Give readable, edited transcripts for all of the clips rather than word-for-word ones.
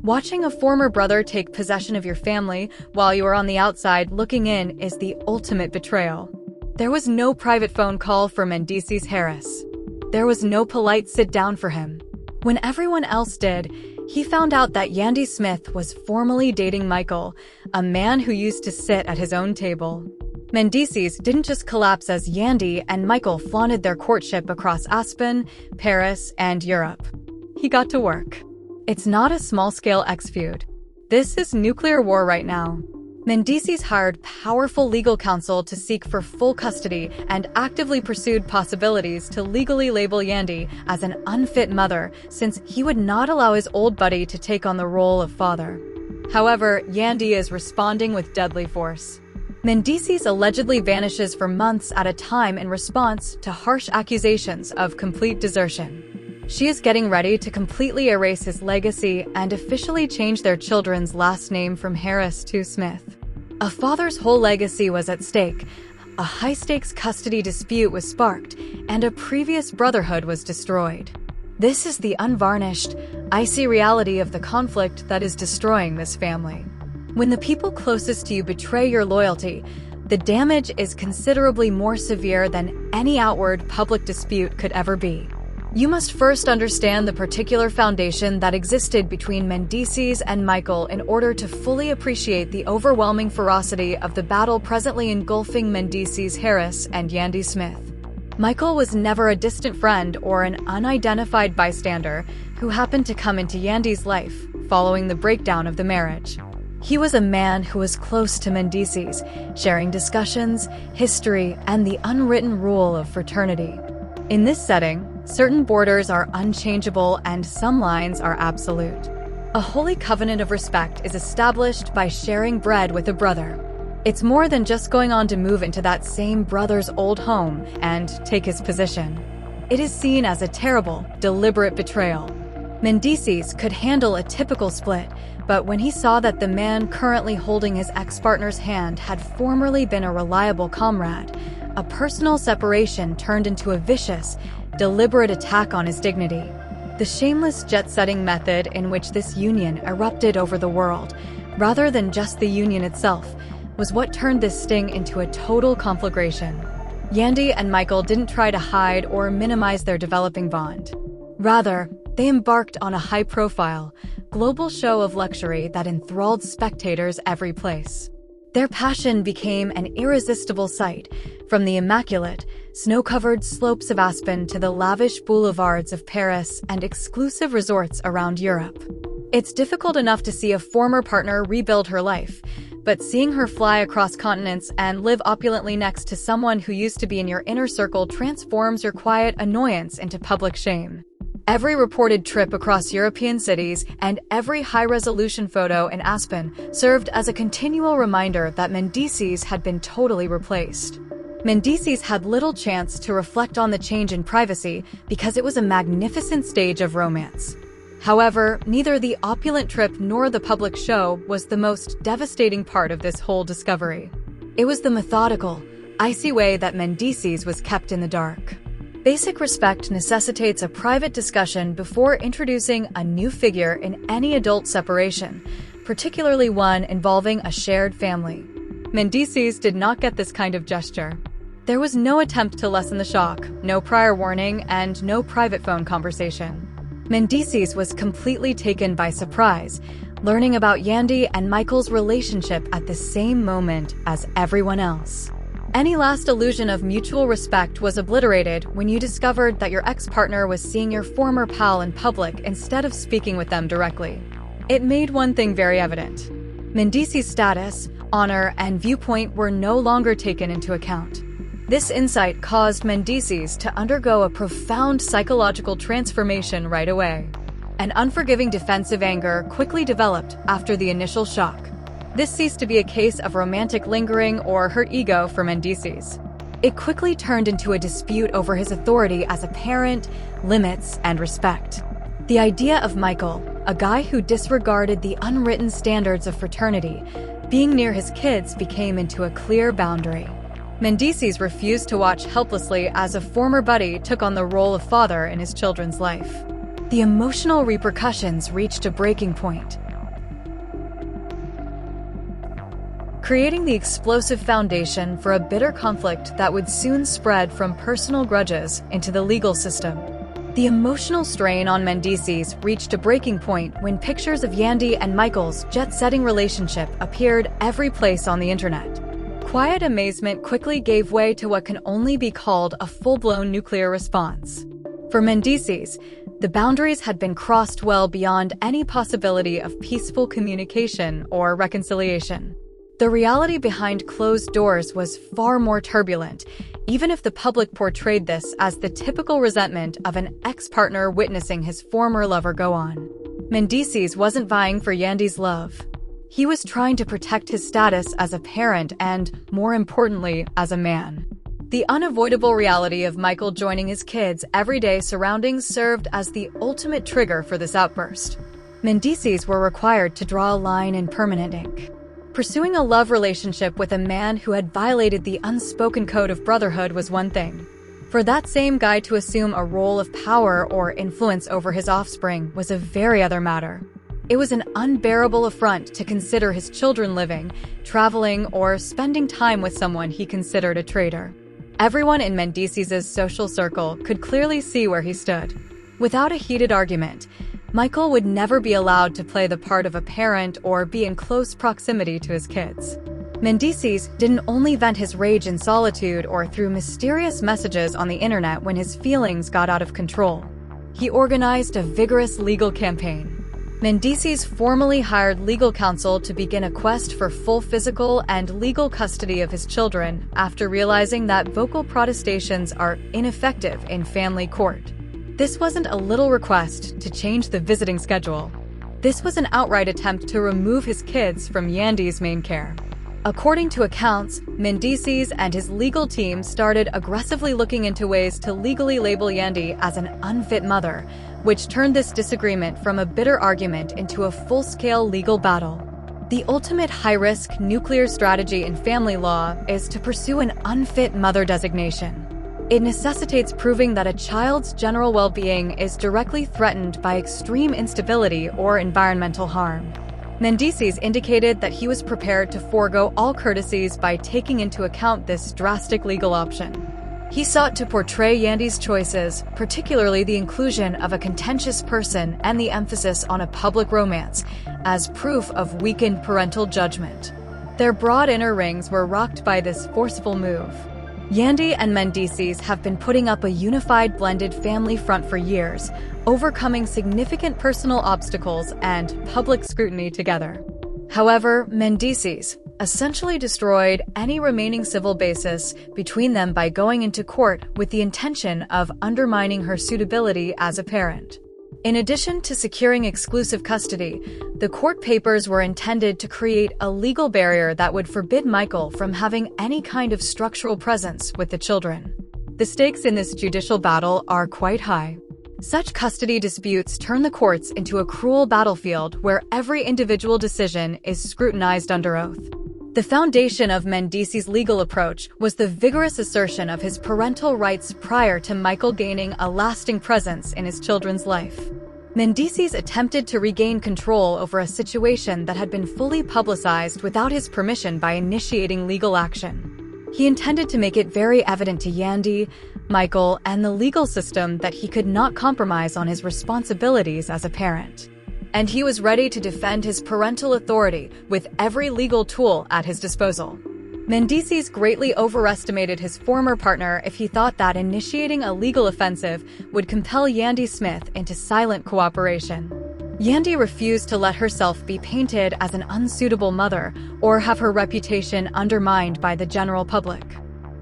Watching a former brother take possession of your family while you are on the outside looking in is the ultimate betrayal. There was no private phone call for Mendeecees Harris. There was no polite sit down for him. When everyone else did, he found out that Yandy Smith was formally dating Michael, a man who used to sit at his own table. Mendeecees didn't just collapse as Yandy and Michael flaunted their courtship across Aspen, Paris, and Europe. He got to work. It's not a small-scale ex-feud. This is nuclear war right now. Mendeecees hired powerful legal counsel to seek for full custody and actively pursued possibilities to legally label Yandy as an unfit mother since he would not allow his old buddy to take on the role of father. However, Yandy is responding with deadly force. Mendeecees allegedly vanishes for months at a time in response to harsh accusations of complete desertion. She is getting ready to completely erase his legacy and officially change their children's last name from Harris to Smith. A father's whole legacy was at stake, a high-stakes custody dispute was sparked, and a previous brotherhood was destroyed. This is the unvarnished, icy reality of the conflict that is destroying this family. When the people closest to you betray your loyalty, the damage is considerably more severe than any outward public dispute could ever be. You must first understand the particular foundation that existed between Mendeecees and Michael in order to fully appreciate the overwhelming ferocity of the battle presently engulfing Mendeecees Harris and Yandy Smith. Michael was never a distant friend or an unidentified bystander who happened to come into Yandy's life following the breakdown of the marriage. He was a man who was close to Mendeecees, sharing discussions, history, and the unwritten rule of fraternity. In this setting, certain borders are unchangeable and some lines are absolute. A holy covenant of respect is established by sharing bread with a brother. It's more than just going on to move into that same brother's old home and take his position. It is seen as a terrible, deliberate betrayal. Mendeecees could handle a typical split, but when he saw that the man currently holding his ex-partner's hand had formerly been a reliable comrade, a personal separation turned into a vicious, deliberate attack on his dignity. The shameless jet-setting method in which this union erupted over the world, rather than just the union itself, was what turned this sting into a total conflagration. Yandy and Michael didn't try to hide or minimize their developing bond. Rather, they embarked on a high-profile, global show of luxury that enthralled spectators every place. Their passion became an irresistible sight, from the immaculate, snow-covered slopes of Aspen to the lavish boulevards of Paris and exclusive resorts around Europe. It's difficult enough to see a former partner rebuild her life, but seeing her fly across continents and live opulently next to someone who used to be in your inner circle transforms your quiet annoyance into public shame. Every reported trip across European cities and every high-resolution photo in Aspen served as a continual reminder that Mendeecees had been totally replaced. Mendeecees had little chance to reflect on the change in privacy because it was a magnificent stage of romance. However, neither the opulent trip nor the public show was the most devastating part of this whole discovery. It was the methodical, icy way that Mendeecees was kept in the dark. Basic respect necessitates a private discussion before introducing a new figure in any adult separation, particularly one involving a shared family. Mendeecees did not get this kind of gesture. There was no attempt to lessen the shock, no prior warning, and no private phone conversation. Mendeecees was completely taken by surprise, learning about Yandy and Michael's relationship at the same moment as everyone else. Any last illusion of mutual respect was obliterated when you discovered that your ex-partner was seeing your former pal in public instead of speaking with them directly. It made one thing very evident. Mendeecees' status, honor, and viewpoint were no longer taken into account. This insight caused Mendeecees to undergo a profound psychological transformation right away. An unforgiving defensive anger quickly developed after the initial shock. This ceased to be a case of romantic lingering or hurt ego for Mendeecees. It quickly turned into a dispute over his authority as a parent, limits, and respect. The idea of Michael, a guy who disregarded the unwritten standards of fraternity, being near his kids became into a clear boundary. Mendeecees refused to watch helplessly as a former buddy took on the role of father in his children's life. The emotional repercussions reached a breaking point. creating the explosive foundation for a bitter conflict that would soon spread from personal grudges into the legal system. The emotional strain on Mendeecees reached a breaking point when pictures of Yandy and Michael's jet-setting relationship appeared every place on the internet. Quiet amazement quickly gave way to what can only be called a full-blown nuclear response. For Mendeecees, the boundaries had been crossed well beyond any possibility of peaceful communication or reconciliation. The reality behind closed doors was far more turbulent, even if the public portrayed this as the typical resentment of an ex-partner witnessing his former lover go on. Mendeecees wasn't vying for Yandy's love. He was trying to protect his status as a parent and, more importantly, as a man. The unavoidable reality of Michael joining his kids' everyday surroundings served as the ultimate trigger for this outburst. Mendeecees were required to draw a line in permanent ink. Pursuing a love relationship with a man who had violated the unspoken code of brotherhood was one thing. For that same guy to assume a role of power or influence over his offspring was a very other matter. It was an unbearable affront to consider his children living, traveling, or spending time with someone he considered a traitor. Everyone in Mendeecees' social circle could clearly see where he stood. Without a heated argument, Michael would never be allowed to play the part of a parent or be in close proximity to his kids. Mendeecees didn't only vent his rage in solitude or through mysterious messages on the internet when his feelings got out of control. He organized a vigorous legal campaign. Mendeecees formally hired legal counsel to begin a quest for full physical and legal custody of his children after realizing that vocal protestations are ineffective in family court. This wasn't a little request to change the visiting schedule. This was an outright attempt to remove his kids from Yandy's main care. According to accounts, Mendeecees and his legal team started aggressively looking into ways to legally label Yandy as an unfit mother, which turned this disagreement from a bitter argument into a full-scale legal battle. The ultimate high-risk nuclear strategy in family law is to pursue an unfit mother designation. It necessitates proving that a child's general well-being is directly threatened by extreme instability or environmental harm. Mendeecees indicated that he was prepared to forego all courtesies by taking into account this drastic legal option. He sought to portray Yandy's choices, particularly the inclusion of a contentious person and the emphasis on a public romance, as proof of weakened parental judgment. Their broad inner rings were rocked by this forceful move. Yandy and Mendeecees have been putting up a unified blended family front for years, overcoming significant personal obstacles and public scrutiny together. However, Mendeecees essentially destroyed any remaining civil basis between them by going into court with the intention of undermining her suitability as a parent. In addition to securing exclusive custody, the court papers were intended to create a legal barrier that would forbid Michael from having any kind of structural presence with the children. The stakes in this judicial battle are quite high. Such custody disputes turn the courts into a cruel battlefield where every individual decision is scrutinized under oath. The foundation of Mendeecees' legal approach was the vigorous assertion of his parental rights prior to Michael gaining a lasting presence in his children's life. Mendeecees attempted to regain control over a situation that had been fully publicized without his permission by initiating legal action. He intended to make it very evident to Yandy, Michael, and the legal system that he could not compromise on his responsibilities as a parent. And he was ready to defend his parental authority with every legal tool at his disposal. Mendeecees greatly overestimated his former partner if he thought that initiating a legal offensive would compel Yandy Smith into silent cooperation. Yandy refused to let herself be painted as an unsuitable mother or have her reputation undermined by the general public.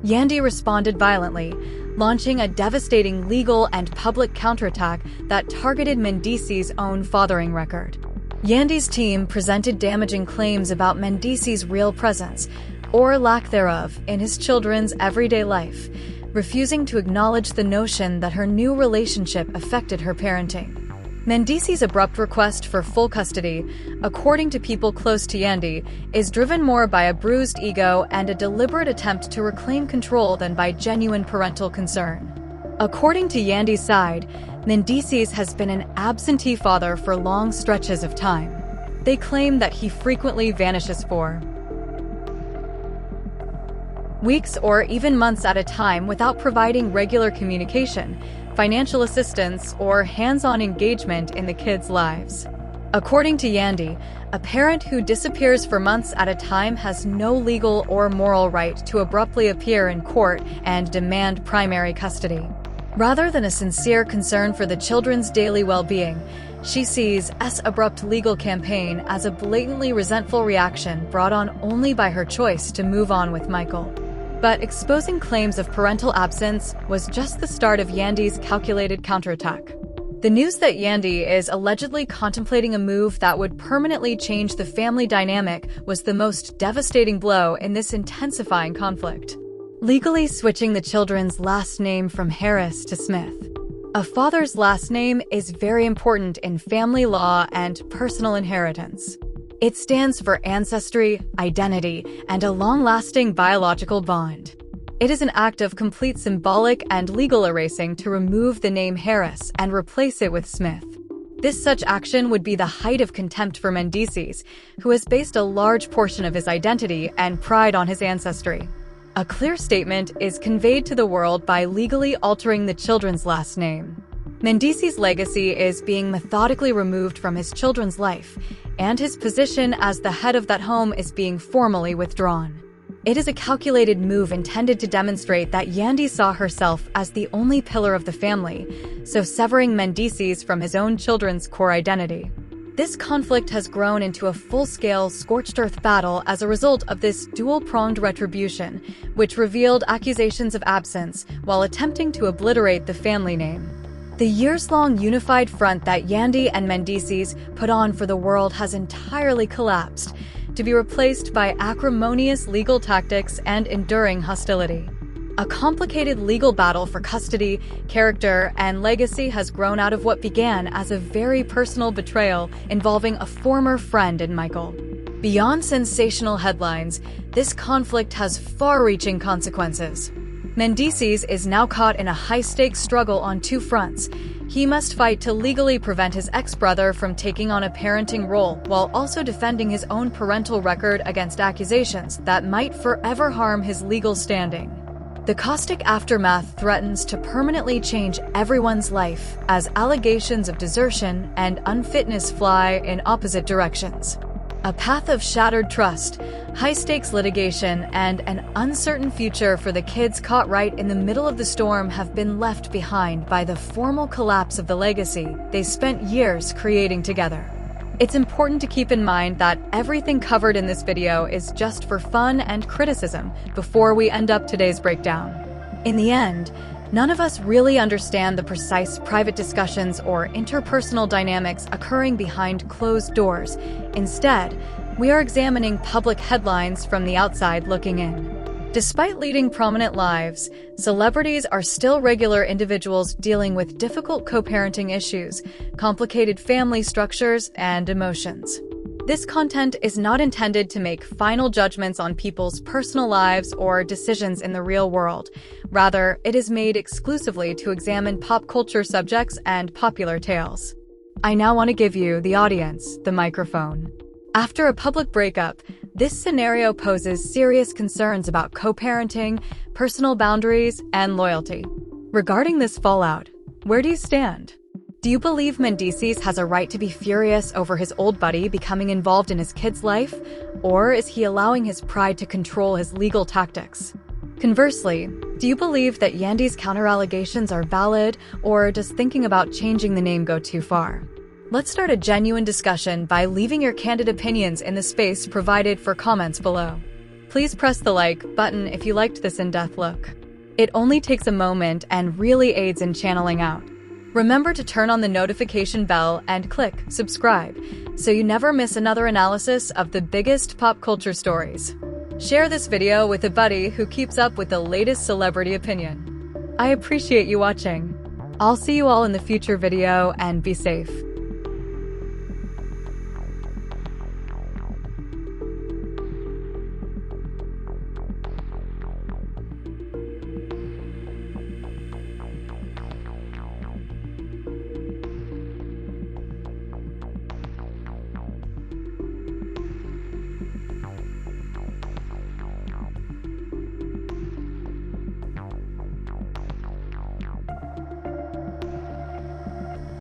Yandy responded violently, launching a devastating legal and public counterattack that targeted Mendeecees' own fathering record. Yandy's team presented damaging claims about Mendeecees' real presence, or lack thereof, in his children's everyday life, refusing to acknowledge the notion that her new relationship affected her parenting. Mendeecees' abrupt request for full custody, according to people close to Yandy, is driven more by a bruised ego and a deliberate attempt to reclaim control than by genuine parental concern. According to Yandy's side, Mendeecees has been an absentee father for long stretches of time. They claim that he frequently vanishes for weeks or even months at a time without providing regular communication, financial assistance, or hands-on engagement in the kids' lives. According to Yandy, a parent who disappears for months at a time has no legal or moral right to abruptly appear in court and demand primary custody. Rather than a sincere concern for the children's daily well-being, she sees S. abrupt legal campaign as a blatantly resentful reaction brought on only by her choice to move on with Michael. But exposing claims of parental absence was just the start of Yandy's calculated counterattack. The news that Yandy is allegedly contemplating a move that would permanently change the family dynamic was the most devastating blow in this intensifying conflict. Legally switching the children's last name from Harris to Smith. A father's last name is very important in family law and personal inheritance. It stands for ancestry, identity, and a long-lasting biological bond. It is an act of complete symbolic and legal erasing to remove the name Harris and replace it with Smith. This such action would be the height of contempt for Mendeecees, who has based a large portion of his identity and pride on his ancestry. A clear statement is conveyed to the world by legally altering the children's last name. Mendeecees' legacy is being methodically removed from his children's life, and his position as the head of that home is being formally withdrawn. It is a calculated move intended to demonstrate that Yandy saw herself as the only pillar of the family, so severing Mendeecees from his own children's core identity. This conflict has grown into a full-scale, scorched-earth battle as a result of this dual-pronged retribution, which revealed accusations of absence while attempting to obliterate the family name. The years-long unified front that Yandy and Mendeecees put on for the world has entirely collapsed, to be replaced by acrimonious legal tactics and enduring hostility. A complicated legal battle for custody, character, and legacy has grown out of what began as a very personal betrayal involving a former friend in Michael. Beyond sensational headlines, this conflict has far-reaching consequences. Mendeecees is now caught in a high-stakes struggle on two fronts. He must fight to legally prevent his ex-brother from taking on a parenting role while also defending his own parental record against accusations that might forever harm his legal standing. The caustic aftermath threatens to permanently change everyone's life as allegations of desertion and unfitness fly in opposite directions. A path of shattered trust, high-stakes litigation, and an uncertain future for the kids caught right in the middle of the storm have been left behind by the formal collapse of the legacy they spent years creating together. It's important to keep in mind that everything covered in this video is just for fun and criticism before we end up today's breakdown. In the end, none of us really understand the precise private discussions or interpersonal dynamics occurring behind closed doors. Instead, we are examining public headlines from the outside looking in. Despite leading prominent lives, celebrities are still regular individuals dealing with difficult co-parenting issues, complicated family structures, and emotions. This content is not intended to make final judgments on people's personal lives or decisions in the real world. Rather, it is made exclusively to examine pop culture subjects and popular tales. I now want to give you, the audience, the microphone. After a public breakup, this scenario poses serious concerns about co-parenting, personal boundaries, and loyalty. Regarding this fallout, where do you stand? Do you believe Mendeecees has a right to be furious over his old buddy becoming involved in his kid's life, or is he allowing his pride to control his legal tactics? Conversely, do you believe that Yandy's counter-allegations are valid, or does thinking about changing the name go too far? Let's start a genuine discussion by leaving your candid opinions in the space provided for comments below. Please press the like button if you liked this in-depth look. It only takes a moment and really aids in channeling out. Remember to turn on the notification bell and click subscribe so you never miss another analysis of the biggest pop culture stories. Share this video with a buddy who keeps up with the latest celebrity opinion. I appreciate you watching. I'll see you all in the future video and be safe.